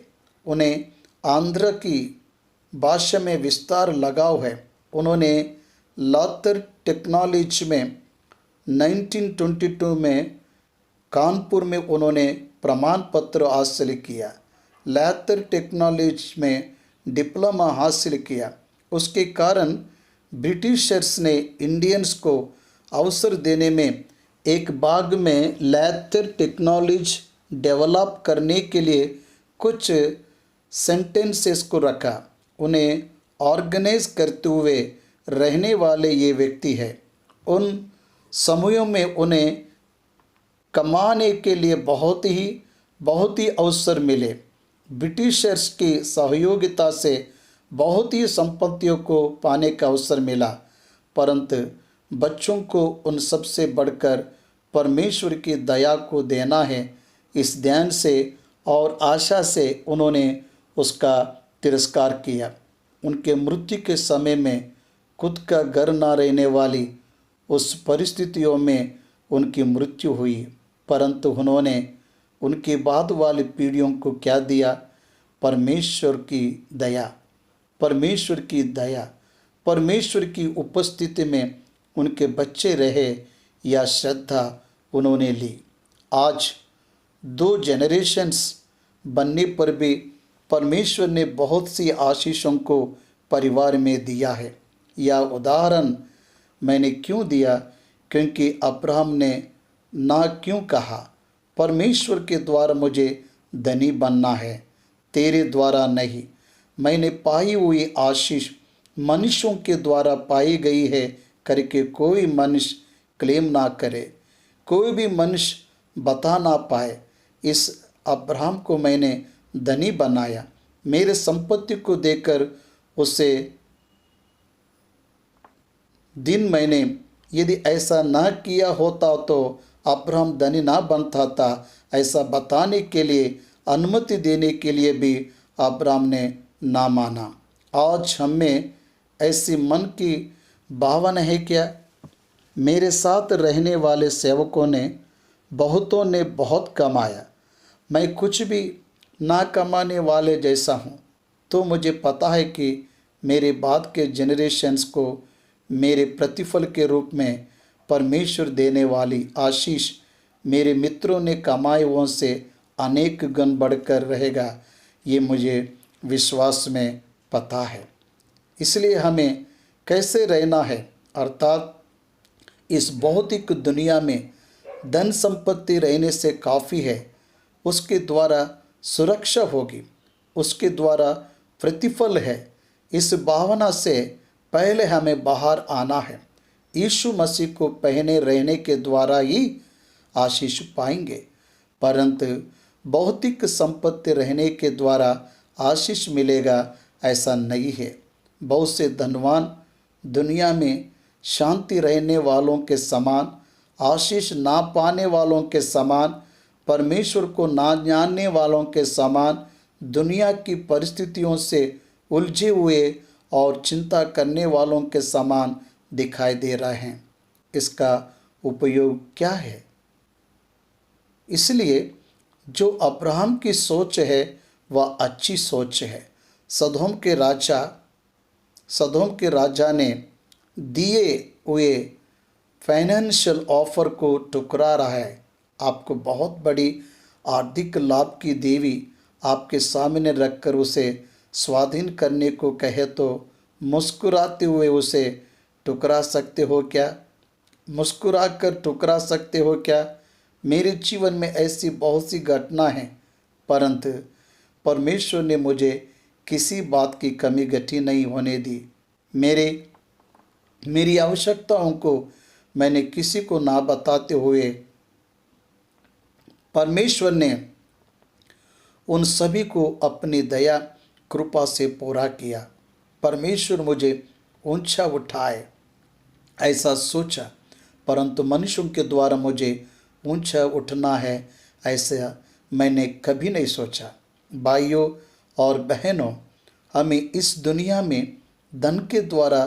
उन्हें आंध्र की भाषा में विस्तार लगाव है। उन्होंने लातर टेक्नोलॉजी में 1922 में कानपुर में उन्होंने प्रमाण पत्र हासिल किया। लातर टेक्नोलॉजी में डिप्लोमा हासिल किया। उसके कारण ब्रिटिशर्स ने इंडियंस को अवसर देने में एक बाग में लातर टेक्नोलॉजी डेवलप करने के लिए कुछ सेंटेंसेस को रखा। उन्हें ऑर्गेनाइज करते हुए रहने वाले ये व्यक्ति है। उन समयों में उन्हें कमाने के लिए बहुत ही अवसर मिले। ब्रिटिशर्स की सहयोगिता से बहुत ही संपत्तियों को पाने का अवसर मिला, परंतु बच्चों को उन सबसे बढ़कर परमेश्वर की दया को देना है। इस ध्यान से और आशा से उन्होंने उसका तिरस्कार किया। उनके मृत्यु के समय में खुद का घर ना रहने वाली उस परिस्थितियों में उनकी मृत्यु हुई, परंतु उन्होंने उनके बाद वाली पीढ़ियों को क्या दिया? परमेश्वर की दया, परमेश्वर की दया, परमेश्वर की उपस्थिति में उनके बच्चे रहे या श्रद्धा उन्होंने ली। आज 2 जनरेशन्स बनने पर भी परमेश्वर ने बहुत सी आशीषों को परिवार में दिया है। यह उदाहरण मैंने क्यों दिया? क्योंकि अब्राहम ने ना क्यों कहा, परमेश्वर के द्वारा मुझे धनी बनना है, तेरे द्वारा नहीं। मैंने पाई हुई आशीष मनुष्यों के द्वारा पाई गई है करके कोई मनुष्य क्लेम ना करे, कोई भी मनुष्य बता ना पाए। इस अब्राहम को मैंने धनी बनाया, मेरे संपत्ति को देकर उसे दिन मैंने यदि ऐसा ना किया होता तो अब्राहम धनी ना बनता था, ऐसा बताने के लिए अनुमति देने के लिए भी अब्राहम ने ना माना। आज हमें ऐसी मन की भावना है क्या? मेरे साथ रहने वाले सेवकों ने बहुतों ने बहुत कमाया, मैं कुछ भी ना कमाने वाले जैसा हूँ। तो मुझे पता है कि मेरे बाद के जनरेशन्स को मेरे प्रतिफल के रूप में परमेश्वर देने वाली आशीष मेरे मित्रों ने कमाए हुओं से अनेक गुण बढ़कर रहेगा, ये मुझे विश्वास में पता है। इसलिए हमें कैसे रहना है, अर्थात इस भौतिक दुनिया में धन संपत्ति रहने से काफ़ी है। उसके द्वारा सुरक्षा होगी, उसके द्वारा प्रतिफल है। इस भावना से पहले हमें बाहर आना है। यीशु मसीह को पहने रहने के द्वारा ही आशीष पाएंगे, परंतु भौतिक संपत्ति रहने के द्वारा आशीष मिलेगा ऐसा नहीं है। बहुत से धनवान दुनिया में शांति रहने वालों के समान, आशीष ना पाने वालों के समान, परमेश्वर को ना जानने वालों के समान, दुनिया की परिस्थितियों से उलझे हुए और चिंता करने वालों के समान दिखाई दे रहे हैं। इसका उपयोग क्या है? इसलिए जो अब्राहम की सोच है वह अच्छी सोच है। सदोम के राजा ने दिए हुए फाइनेंशियल ऑफर को ठुकरा रहा है। आपको बहुत बड़ी आर्थिक लाभ की देवी आपके सामने रखकर उसे स्वाधीन करने को कहे तो मुस्कुराते हुए उसे ठुकरा सकते हो क्या? मुस्कुरा कर ठुकरा सकते हो क्या? मेरे जीवन में ऐसी बहुत सी घटना हैं, परंतु परमेश्वर ने मुझे किसी बात की कमी घटी नहीं होने दी। मेरी आवश्यकताओं को मैंने किसी को ना बताते हुए परमेश्वर ने उन सभी को अपनी दया कृपा से पूरा किया। परमेश्वर मुझे ऊंचा उठाए ऐसा सोचा, परंतु मनुष्यों के द्वारा मुझे ऊंचा उठना है ऐसा मैंने कभी नहीं सोचा। भाइयों और बहनों, हमें इस दुनिया में धन के द्वारा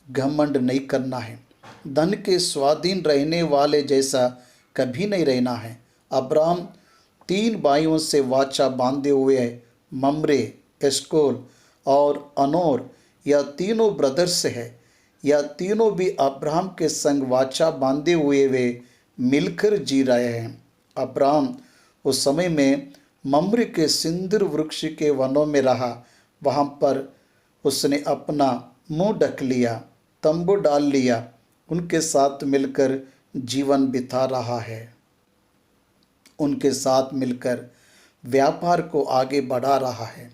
घमंड नहीं करना है। धन के स्वाधीन रहने वाले जैसा कभी नहीं रहना है। अब्राहम 3 भाइयों से वाचा बांधे हुए है। ममरे, एस्कोल और अनोर, यह तीनों ब्रदर्स है। यह तीनों भी अब्राहम के संग वाचा बांधे हुए वे मिलकर जी रहे हैं। अब्राहम उस समय में मम्रे के सिंदूर वृक्ष के वनों में रहा। वहाँ पर उसने अपना मुंह ढक लिया, तंबू डाल लिया, उनके साथ मिलकर जीवन बिता रहा है। उनके साथ मिलकर व्यापार को आगे बढ़ा रहा है।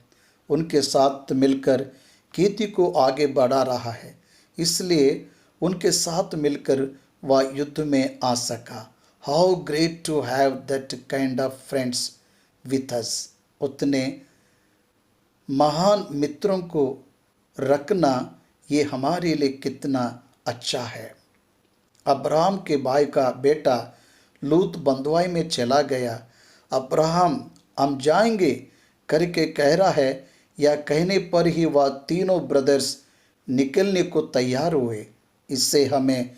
उनके साथ मिलकर खेती को आगे बढ़ा रहा है। इसलिए उनके साथ मिलकर वह युद्ध में आ सका। How great to have that kind of friends with us. उतने महान मित्रों को रखना ये हमारे लिए कितना अच्छा है। अब्राहम के भाई का बेटा लूत बंधुआई में चला गया। अब्राहम हम जाएंगे करके कह रहा है, या कहने पर ही वह तीनों ब्रदर्स निकलने को तैयार हुए। इससे हमें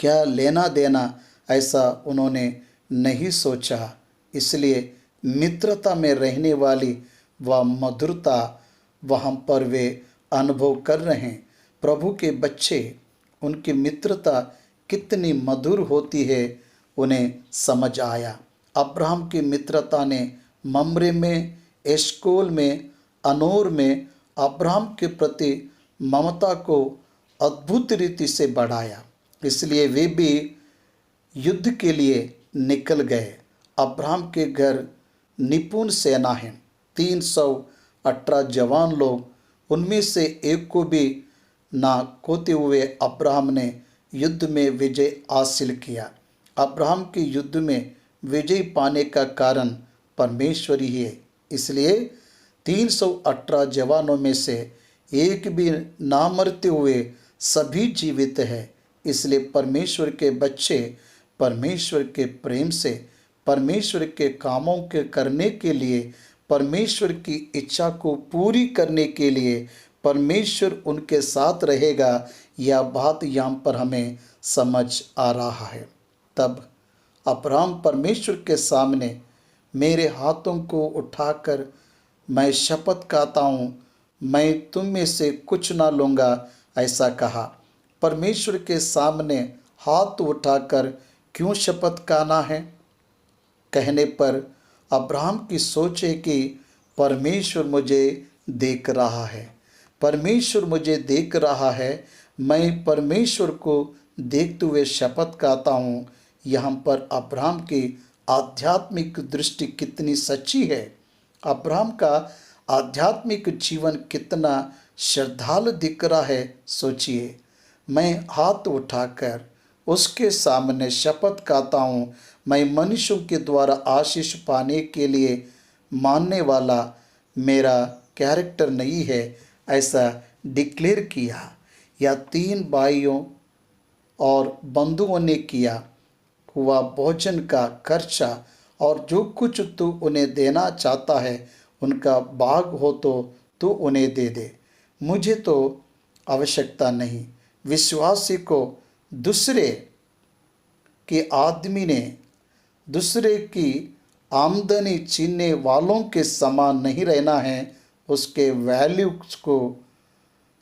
क्या लेना देना, ऐसा उन्होंने नहीं सोचा। इसलिए मित्रता में रहने वाली वह मधुरता वहाँ पर वे अनुभव कर रहे हैं। प्रभु के बच्चे, उनकी मित्रता कितनी मधुर होती है उन्हें समझ आया। अब्राहम की मित्रता ने ममरे में, एशकोल में, अनोर में अब्राहम के प्रति ममता को अद्भुत रीति से बढ़ाया। इसलिए वे भी युद्ध के लिए निकल गए। अब्राहम के घर निपुण सेना है, 318 जवान लोग। उनमें से एक को भी ना खोते हुए अब्राहम ने युद्ध में विजय हासिल किया। अब्राहम के युद्ध में विजय पाने का कारण परमेश्वर ही है। इसलिए 318 जवानों में से एक भी ना मरते हुए सभी जीवित है। इसलिए परमेश्वर के बच्चे परमेश्वर के प्रेम से, परमेश्वर के कामों के करने के लिए, परमेश्वर की इच्छा को पूरी करने के लिए परमेश्वर उनके साथ रहेगा। यह बात यहाँ पर हमें समझ आ रहा है। तब अब्राहम परमेश्वर के सामने, मेरे हाथों को उठाकर मैं शपथ खाता हूँ, मैं तुम में से कुछ ना लूँगा, ऐसा कहा। परमेश्वर के सामने हाथ उठाकर क्यों शपथ खाना है? कहने पर अब्राहम की सोच है कि परमेश्वर मुझे देख रहा है, परमेश्वर मुझे देख रहा है, मैं परमेश्वर को देखते हुए शपथ खाता हूँ। यहाँ पर अब्राहम की आध्यात्मिक दृष्टि कितनी सच्ची है। अब्राहम का आध्यात्मिक जीवन कितना श्रद्धालु दिख रहा है, सोचिए। मैं हाथ उठाकर उसके सामने शपथ खाता हूँ, मैं मनुष्यों के द्वारा आशीष पाने के लिए मानने वाला मेरा कैरेक्टर नहीं है, ऐसा डिक्लेयर किया। या 3 भाइयों और बंधुओं ने किया हुआ भोजन का खर्चा और जो कुछ तू उन्हें देना चाहता है, उनका भाग हो तो तू उन्हें दे दे, मुझे तो आवश्यकता नहीं। विश्वासी को दूसरे के आदमी ने दूसरे की आमदनी छीनने वालों के समान नहीं रहना है। उसके वैल्यूज को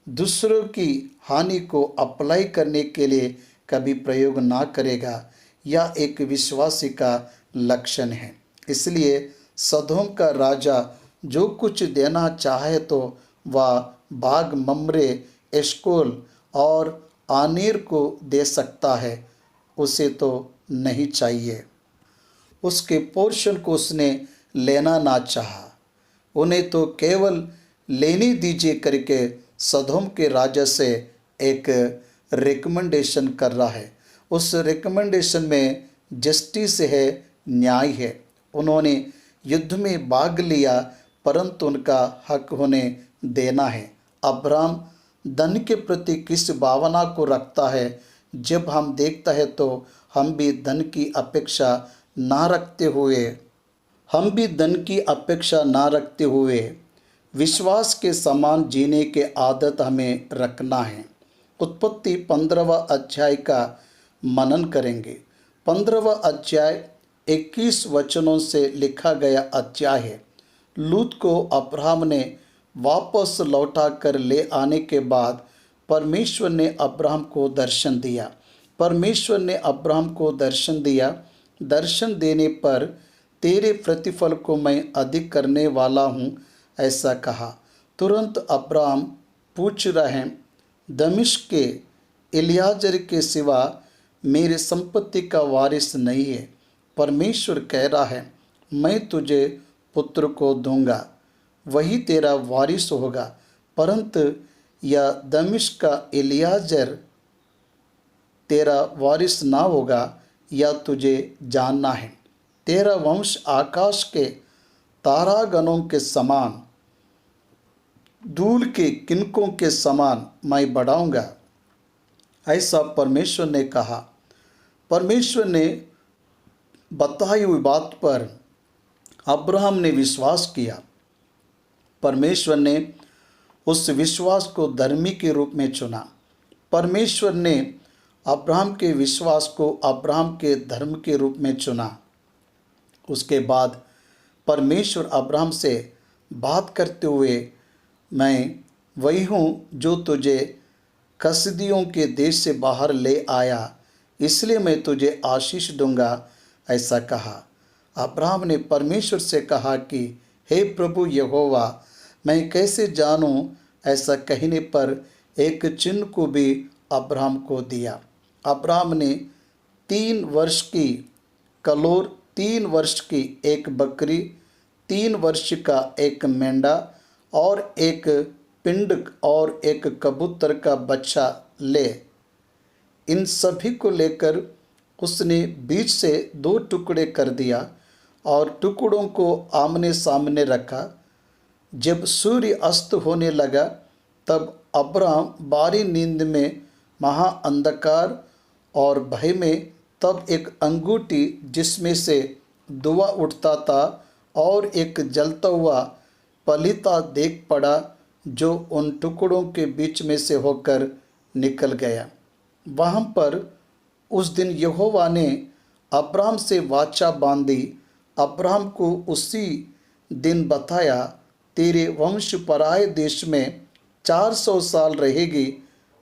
दूसरों की हानि को अप्लाई करने के लिए कभी प्रयोग ना करेगा। यह एक विश्वासी का लक्षण है। इसलिए सदोम का राजा जो कुछ देना चाहे तो वह भाग ममरे, एशकोल और आनेर को दे सकता है, उसे तो नहीं चाहिए। उसके पोर्शन को उसने लेना ना चाहा, उन्हें तो केवल लेने दीजिए करके सदोम के राजा से एक रिकमेंडेशन कर रहा है। उस रिकमेंडेशन में जस्टिस है, न्याय है। उन्होंने युद्ध में भाग लिया, परंतु उनका हक उन्हें देना है। अब्राहम धन के प्रति किस भावना को रखता है? जब हम देखता है तो हम भी धन की अपेक्षा ना रखते हुए विश्वास के समान जीने के आदत हमें रखना है। उत्पत्ति 15वां अध्याय का मनन करेंगे। 15वां अध्याय 21 वचनों से लिखा गया अध्याय है। लूत को अब्राहम ने वापस लौटा कर ले आने के बाद परमेश्वर ने अब्राहम को दर्शन दिया। परमेश्वर ने अब्राहम को दर्शन दिया। दर्शन देने पर तेरे प्रतिफल को मैं अधिक करने वाला हूँ, ऐसा कहा। तुरंत अब्राहम पूछ रहे, दमिश्क के एलियाजर के सिवा मेरे संपत्ति का वारिस नहीं है। परमेश्वर कह रहा है, मैं तुझे पुत्र को दूंगा, वही तेरा वारिस होगा। परंतु यह दमिश्क का एलियाजर तेरा वारिस ना होगा, यह तुझे जानना है। तेरा वंश आकाश के तारागणों के समान, धूल के किनकों के समान मैं बढ़ाऊंगा, ऐसा परमेश्वर ने कहा। परमेश्वर ने बताई हुई बात पर अब्राहम ने विश्वास किया। परमेश्वर ने उस विश्वास को धर्मी के रूप में चुना। परमेश्वर ने अब्राहम के विश्वास को अब्राहम के धर्म के रूप में चुना। उसके बाद परमेश्वर अब्राहम से बात करते हुए, मैं वही हूँ जो तुझे कसदियों के देश से बाहर ले आया, इसलिए मैं तुझे आशीष दूंगा, ऐसा कहा। अब्राहम ने परमेश्वर से कहा कि हे प्रभु यहोवा, मैं कैसे जानूं? ऐसा कहने पर एक चिन्ह को भी अब्राहम को दिया। अब्राहम ने 3 वर्ष की कलोर, 3 वर्ष की एक बकरी, 3 वर्ष का एक मेंढा और एक पिंड और एक कबूतर का बच्चा ले। इन सभी को लेकर उसने बीच से 2 टुकड़े कर दिया और टुकड़ों को आमने सामने रखा। जब सूर्य अस्त होने लगा तब अब्राहम बारी नींद में, महा अंधकार और भय में, तब एक अंगूठी जिसमें से धुआं उठता था और एक जलता हुआ पलीता देख पड़ा, जो उन टुकड़ों के बीच में से होकर निकल गया। वहाँ पर उस दिन यहोवा ने अब्राहम से वाचा बांधी। अब्राहम को उसी दिन बताया, तेरे वंश पराए देश में 400 साल रहेगी,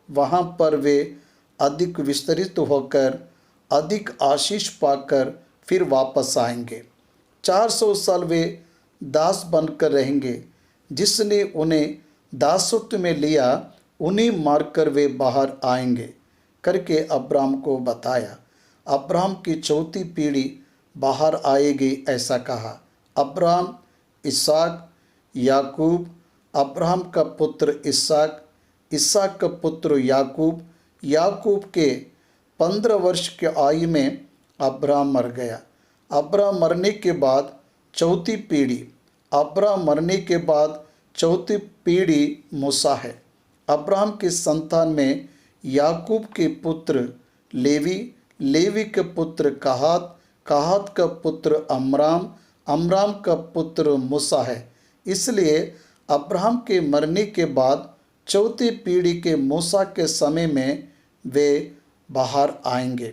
वहाँ पर वे अधिक विस्तरित होकर, अधिक आशीष पाकर फिर वापस आएंगे। 400 साल वे दास बनकर रहेंगे। जिसने उन्हें दासत्व में लिया, उन्हें मारकर वे बाहर आएंगे करके अब्राहम को बताया। अब्राहम की चौथी पीढ़ी बाहर आएगी, ऐसा कहा। अब्राहम, इसहाक, याकूब, अब्राहम का पुत्र इसहाक, इसहाक का पुत्र याकूब, याकूब के 15 वर्ष के आयु में अब्राहम मर गया। अब्राहम मरने के बाद चौथी पीढ़ी, अब्राहम मरने के बाद चौथी पीढ़ी मूसा है। अब्राहम की संतान में याकूब के पुत्र लेवी, लेवी के पुत्र कहात, कहात का पुत्र अमराम, अमराम का पुत्र मूसा है। इसलिए अब्राहम के मरने के बाद चौथी पीढ़ी के मूसा के समय में वे बाहर आएंगे,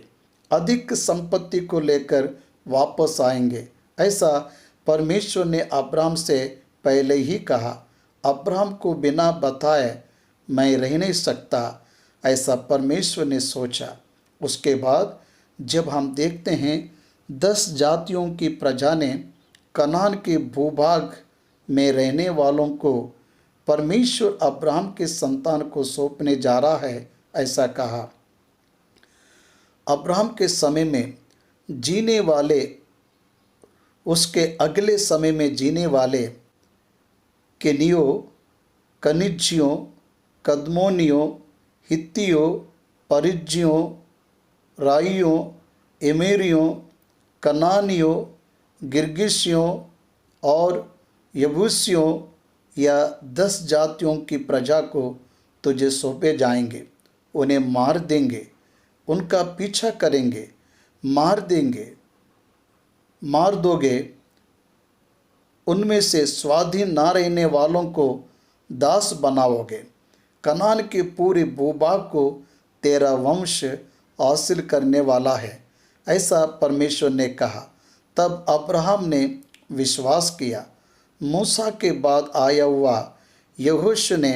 अधिक संपत्ति को लेकर वापस आएंगे, ऐसा परमेश्वर ने अब्राहम से पहले ही कहा। अब्राहम को बिना बताए मैं रह नहीं सकता, ऐसा परमेश्वर ने सोचा। उसके बाद जब हम देखते हैं 10 जातियों की प्रजा ने कनान के भूभाग में रहने वालों को परमेश्वर अब्राहम के संतान को सौंपने जा रहा है, ऐसा कहा। अब्राहम के समय में जीने वाले, उसके अगले समय में जीने वाले केनियों, कनिज्जियों, कदमोनियों, हित्तियों, परिज्जियों, राइयों, एमेरियों, कनानियों, गिर्गिशियों और यबूसियों या 10 जातियों की प्रजा को तुझे सौंपे जाएंगे। उन्हें मार देंगे, उनका पीछा करेंगे, मार देंगे, मार दोगे। उनमें से स्वाधीन ना रहने वालों को दास बनाओगे। कनान के पूरे भूभाग को तेरा वंश हासिल करने वाला है, ऐसा परमेश्वर ने कहा। तब अब्राहम ने विश्वास किया। मूसा के बाद आया हुआ यहोशू ने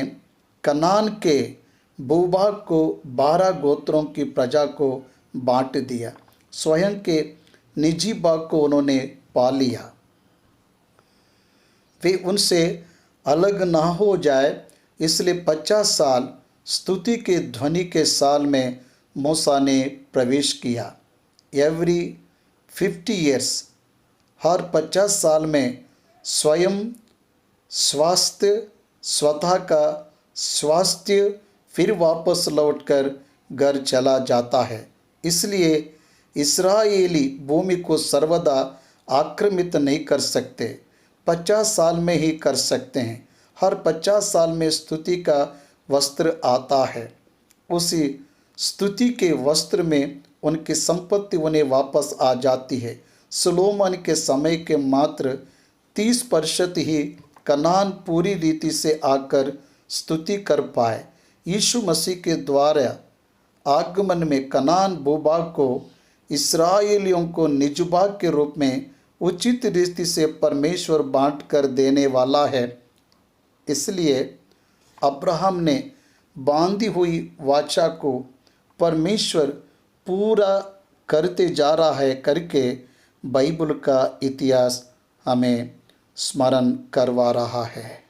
कनान के भूभाग को 12 गोत्रों की प्रजा को बांट दिया। स्वयं के निजी भाग को उन्होंने पा लिया। वे उनसे अलग ना हो जाए, इसलिए 50 साल स्तुति के ध्वनि के साल में मूसा ने प्रवेश किया। एवरी 50 ईयर्स, हर 50 साल में स्वयं स्वास्थ्य, स्वतः का स्वास्थ्य फिर वापस लौटकर घर चला जाता है। इसलिए इस्राएली भूमि को सर्वदा आक्रमित नहीं कर सकते, 50 साल में ही कर सकते हैं। हर 50 साल में स्तुति का वस्त्र आता है। उसी स्तुति के वस्त्र में उनकी संपत्ति उन्हें वापस आ जाती है। सुलोमन के समय के मात्र 30% ही कनान पूरी रीति से आकर स्तुति कर पाए। यीशु मसीह के द्वारा आगमन में कनान भूभाग को इस्राएलियों को निज भाग के रूप में उचित रीति से परमेश्वर बांट कर देने वाला है। इसलिए अब्राहम ने बांधी हुई वाचा को परमेश्वर पूरा करते जा रहा है करके बाइबल का इतिहास हमें स्मरण करवा रहा है।